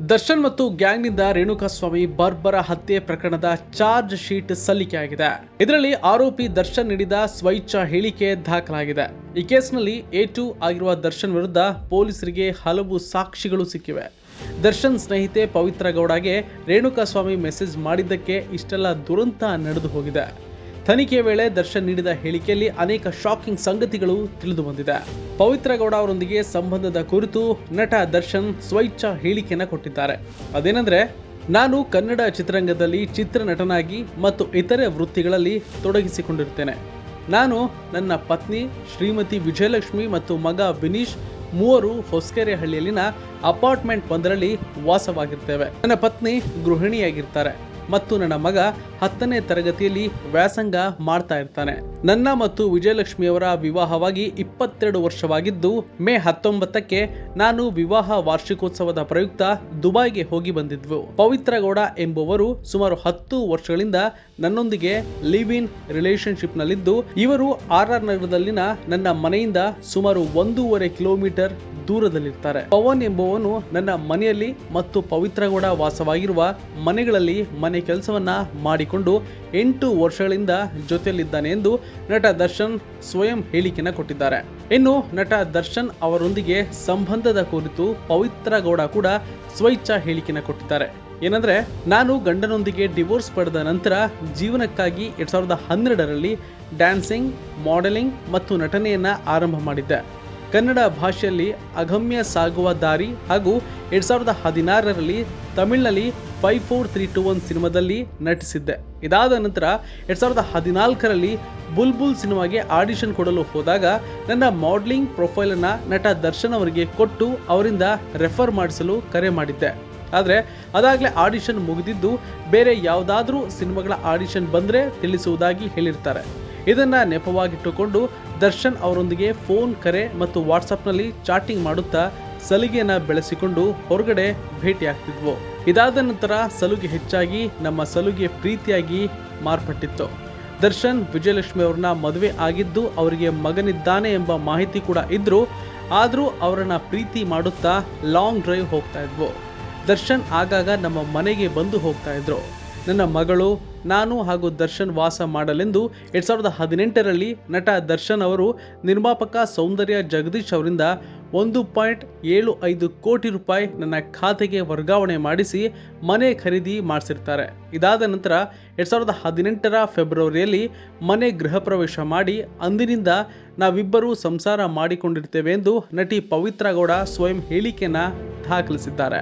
ದರ್ಶನ್ ಮತ್ತು ಗ್ಯಾಂಗ್ನಿಂದ ರೇಣುಕಾಸ್ವಾಮಿ ಬರ್ಬರ ಹತ್ಯೆ ಪ್ರಕರಣದ ಚಾರ್ಜ್ ಶೀಟ್ ಸಲ್ಲಿಕೆಯಾಗಿದೆ. ಇದರಲ್ಲಿ ಆರೋಪಿ ದರ್ಶನ್ ನೀಡಿದ ಸ್ವಇಚ್ಛಾ ಹೇಳಿಕೆ ದಾಖಲಾಗಿದೆ. ಈ ಕೇಸ್ನಲ್ಲಿ A2 ಆಗಿರುವ ದರ್ಶನ್ ವಿರುದ್ಧ ಪೊಲೀಸರಿಗೆ ಹಲವು ಸಾಕ್ಷಿಗಳು ಸಿಕ್ಕಿವೆ. ದರ್ಶನ್ ಸ್ನೇಹಿತೆ ಪವಿತ್ರ ಗೌಡಗೆ ರೇಣುಕಾಸ್ವಾಮಿ ಮೆಸೇಜ್ ಮಾಡಿದ್ದಕ್ಕೆ ಇಷ್ಟೆಲ್ಲ ದುರಂತ ನಡೆದು ಹೋಗಿದೆ. ತನಿಖೆಯ ವೇಳೆ ದರ್ಶನ್ ನೀಡಿದ ಹೇಳಿಕೆಯಲ್ಲಿ ಅನೇಕ ಶಾಕಿಂಗ್ ಸಂಗತಿಗಳು ತಿಳಿದು ಬಂದಿದೆ. ಪವಿತ್ರ ಗೌಡ ಅವರೊಂದಿಗೆ ಸಂಬಂಧದ ಕುರಿತು ನಟ ದರ್ಶನ್ ಸ್ವಇಚ್ಛಾ ಹೇಳಿಕೆಯನ್ನು ಕೊಟ್ಟಿದ್ದಾರೆ. ಅದೇನೆಂದ್ರೆ, ನಾನು ಕನ್ನಡ ಚಿತ್ರರಂಗದಲ್ಲಿ ಚಿತ್ರನಟನಾಗಿ ಮತ್ತು ಇತರೆ ವೃತ್ತಿಗಳಲ್ಲಿ ತೊಡಗಿಸಿಕೊಂಡಿರುತ್ತೇನೆ. ನಾನು ನನ್ನ ಪತ್ನಿ ಶ್ರೀಮತಿ ವಿಜಯಲಕ್ಷ್ಮಿ ಮತ್ತು ಮಗ ವಿನೀಶ್ ಮೂವರು ಹೊಸಕೆರೆಹಳ್ಳಿಯಲ್ಲಿನ ಅಪಾರ್ಟ್ಮೆಂಟ್ ಒಂದರಲ್ಲಿ ವಾಸವಾಗಿರ್ತೇವೆ. ನನ್ನ ಪತ್ನಿ ಗೃಹಿಣಿಯಾಗಿರ್ತಾರೆ ಮತ್ತು ನನ್ನ ಮಗ 10ನೇ ತರಗತಿಯಲ್ಲಿ ವ್ಯಾಸಂಗ ಮಾಡ್ತಾ ಇರ್ತಾನೆ. ನನ್ನ ಮತ್ತು ವಿಜಯಲಕ್ಷ್ಮಿಯವರ ವಿವಾಹವಾಗಿ 22 ವರ್ಷವಾಗಿದ್ದು, ಮೇ 19ಕ್ಕೆ ನಾನು ವಿವಾಹ ವಾರ್ಷಿಕೋತ್ಸವದ ಪ್ರಯುಕ್ತ ದುಬೈಗೆ ಹೋಗಿ ಬಂದಿದ್ವು. ಪವಿತ್ರ ಗೌಡ ಎಂಬುವರು ಸುಮಾರು 10 ವರ್ಷಗಳಿಂದ ನನ್ನೊಂದಿಗೆ ಲಿವ್ ಇನ್ ರಿಲೇಶನ್ಶಿಪ್ ನಲ್ಲಿದ್ದು, ಇವರು RR ನಗರದಲ್ಲಿನ ನನ್ನ ಮನೆಯಿಂದ ಸುಮಾರು 1.5 ಕಿಲೋಮೀಟರ್ ದೂರದಲ್ಲಿರ್ತಾರೆ. ಪವನ್ ಎಂಬುವನು ನನ್ನ ಮನೆಯಲ್ಲಿ ಮತ್ತು ಪವಿತ್ರ ಗೌಡ ವಾಸವಾಗಿರುವ ಮನೆಗಳಲ್ಲಿ ಮನೆ ಕೆಲಸವನ್ನ ಮಾಡಿಕೊಂಡು 8 ವರ್ಷಗಳಿಂದ ಜೊತೆಯಲ್ಲಿದ್ದಾನೆ ಎಂದು ನಟ ದರ್ಶನ್ ಸ್ವಯಂ ಹೇಳಿಕೆಯನ್ನು ಕೊಟ್ಟಿದ್ದಾರೆ. ಇನ್ನು ನಟ ದರ್ಶನ್ ಅವರೊಂದಿಗೆ ಸಂಬಂಧದ ಕುರಿತು ಪವಿತ್ರ ಗೌಡ ಕೂಡ ಸ್ವಇಚ್ಛಾ ಹೇಳಿಕೆಯನ್ನು ಕೊಟ್ಟಿದ್ದಾರೆ. ಏನಂದ್ರೆ, ನಾನು ಗಂಡನೊಂದಿಗೆ ಡಿವೋರ್ಸ್ ಪಡೆದ ನಂತರ ಜೀವನಕ್ಕಾಗಿ 2012ರಲ್ಲಿ ಡ್ಯಾನ್ಸಿಂಗ್, ಮಾಡೆಲಿಂಗ್ ಮತ್ತು ನಟನೆಯನ್ನ ಆರಂಭ ಮಾಡಿದ್ದೆ. ಕನ್ನಡ ಭಾಷೆಯಲ್ಲಿ ಅಗಮ್ಯ ಸಾಗುವ ದಾರಿ ಹಾಗೂ 2016ರಲ್ಲಿ ತಮಿಳಿನಲ್ಲಿ 5432 ಸಿನಿಮಾದಲ್ಲಿ ನಟಿಸಿದ್ದೆ. ಇದಾದ ನಂತರ 2014ರಲ್ಲಿ ಬುಲ್ಬುಲ್ ಸಿನಿಮಾಗೆ ಆಡಿಷನ್ ಕೊಡಲು ಹೋದಾಗ ನನ್ನ ಮಾಡಲಿಂಗ್ ಪ್ರೊಫೈಲ್ ಅನ್ನ ನಟ ದರ್ಶನ್ ಅವರಿಗೆ ಕೊಟ್ಟು ಅವರಿಂದ ರೆಫರ್ ಮಾಡಿಸಲು ಕರೆ ಮಾಡಿದ್ದೆ. ಆದರೆ ಅದಾಗಲೇ ಆಡಿಷನ್ ಮುಗಿದಿದ್ದು, ಬೇರೆ ಯಾವುದಾದ್ರೂ ಸಿನಿಮಾಗಳ ಆಡಿಷನ್ ಬಂದರೆ ತಿಳಿಸುವುದಾಗಿ ಹೇಳಿರ್ತಾರೆ. ಇದನ್ನ ನೆಪವಾಗಿಟ್ಟುಕೊಂಡು ದರ್ಶನ್ ಅವರೊಂದಿಗೆ ಫೋನ್ ಕರೆ ಮತ್ತು ವಾಟ್ಸಪ್ನಲ್ಲಿ ಚಾಟಿಂಗ್ ಮಾಡುತ್ತಾ ಸಲುಗೆಯನ್ನ ಬೆಳೆಸಿಕೊಂಡು ಹೊರಗಡೆ ಭೇಟಿಯಾಗ್ತಿದ್ವು. ಇದಾದ ನಂತರ ಸಲುಗೆ ಹೆಚ್ಚಾಗಿ ನಮ್ಮ ಸಲುಗೆ ಪ್ರೀತಿಯಾಗಿ ಮಾರ್ಪಟ್ಟಿತ್ತು. ದರ್ಶನ್ ವಿಜಯಲಕ್ಷ್ಮಿ ಅವ್ರನ್ನ ಮದುವೆ ಆಗಿದ್ದು, ಅವರಿಗೆ ಮಗನಿದ್ದಾನೆ ಎಂಬ ಮಾಹಿತಿ ಕೂಡ ಇದ್ರು. ಆದರೂ ಅವರನ್ನ ಪ್ರೀತಿ ಮಾಡುತ್ತಾ ಲಾಂಗ್ ಡ್ರೈವ್ ಹೋಗ್ತಾ ಇದ್ವು. ದರ್ಶನ್ ಆಗಾಗ ನಮ್ಮ ಮನೆಗೆ ಬಂದು ಹೋಗ್ತಾ ಇದ್ರು. ನನ್ನ ಮಗಳು, ನಾನು ಹಾಗೂ ದರ್ಶನ್ ವಾಸ ಮಾಡಲೆಂದು 2018ರಲ್ಲಿ ನಟ ದರ್ಶನ್ ಅವರು ನಿರ್ಮಾಪಕ ಸೌಂದರ್ಯ ಜಗದೀಶ್ ಅವರಿಂದ 1.75 ಕೋಟಿ ರೂಪಾಯಿ ನನ್ನ ಖಾತೆಗೆ ವರ್ಗಾವಣೆ ಮಾಡಿಸಿ ಮನೆ ಖರೀದಿ ಮಾಡಿಸಿರ್ತಾರೆ. ಇದಾದ ನಂತರ 2018ರ ಫೆಬ್ರವರಿಯಲ್ಲಿ ಮನೆ ಗೃಹ ಪ್ರವೇಶ ಮಾಡಿ ಅಂದಿನಿಂದ ನಾವಿಬ್ಬರೂ ಸಂಸಾರ ಮಾಡಿಕೊಂಡಿರ್ತೇವೆ ಎಂದು ನಟಿ ಪವಿತ್ರ ಗೌಡ ಸ್ವಯಂ ಹೇಳಿಕೆಯನ್ನು ದಾಖಲಿಸಿದ್ದಾರೆ.